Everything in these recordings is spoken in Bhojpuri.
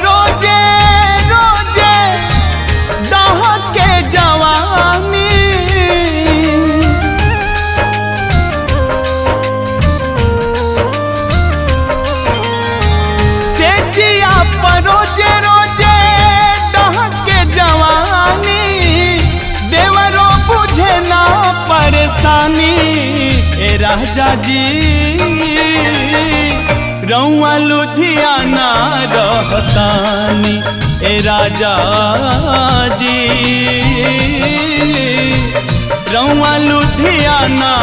रोजे रोजे दाह के जवानी से जिया पर रोजे रोजे दाह के जवानी देवरो बुझे ना परेशानी। ए राजा जी रउआ लुधियाना रहतानी। ए राजा जी रउआ लुधियाना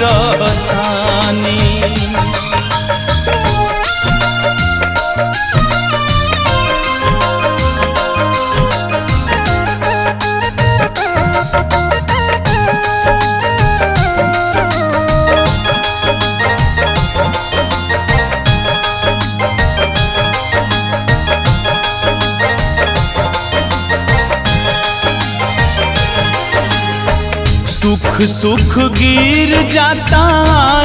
रहतानी। सुख सुख गिर जाता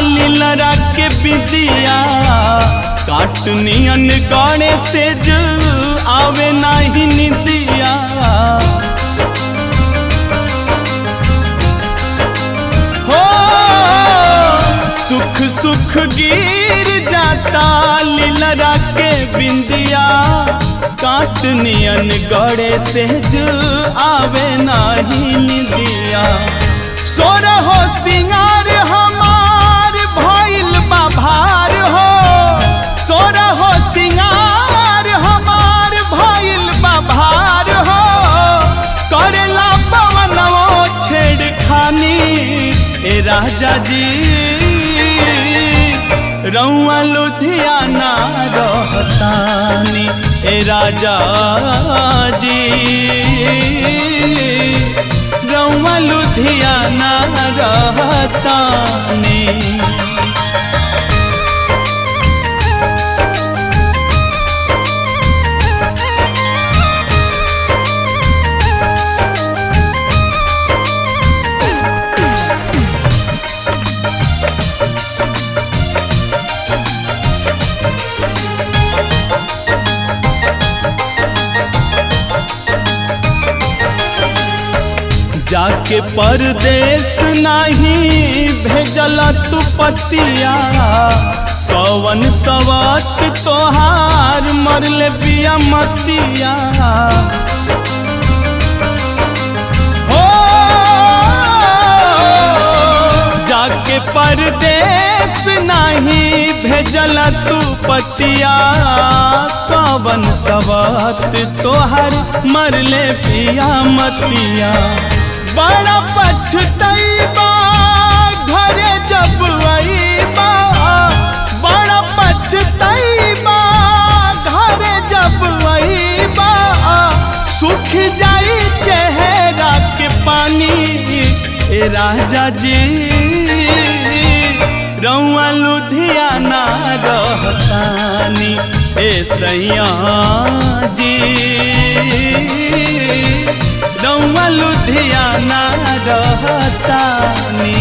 लीलरा के बिदिया काटनियन गणे से जो आवे नहीं निदिया। हो सुख सुख गिर जाता लीलरा के बिंदिया काटनियन गड़े से जो आवे नहीं निदिया। सोर हो सिंगार हमार भइल बाभार हो। सोर हो सिंगार हमार भइल बाभार हो। करेला पवनवो छेड़खानी। ए राजा जी रउआ लुधियाना रहतानी। ए राजा जी रउआ लुधियाना रहतानी। जाके परदेश नहीं भेजल तू पतिया कवन सवत तोहार मरले बिया मतिया। हो जाके परदेश नहीं भेजल तू पतिया कवन सवत तोहार मरले बिया मतिया। बड़ा पछतैबा घरे जब अइबा। बड़ा पछतैबा घरे जब अइबा। सूख जाई चेहरा के पानी। ए राजा जी रउआ लुधियाना रहतानी। ए सैया जी रउआ लुधियाना रहतानी।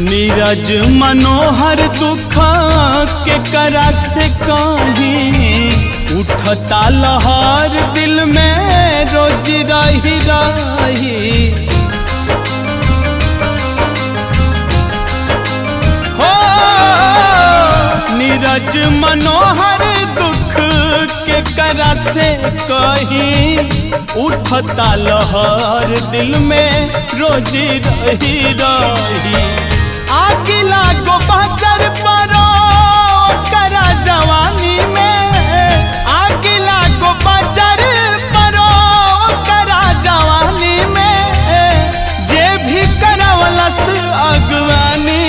नीरज मनोहर दुख के करा से कहीं उठता लहर दिल में रोज रही रही। हो नीरज मनोहर दुख के करा से कहीं उठता लहर दिल में रोज रही रही। आगे लागो बाजार परो करा जवानी में। आगे लागो बाजार परो करा जवानी में। जे भी करवलस अगवानी।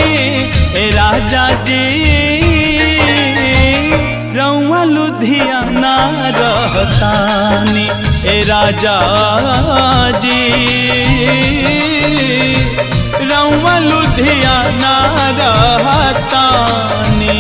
ए राजा जी रउआ लुधियाना रहतानी। ए राजा जी रउआ लुधियाना रहतानी।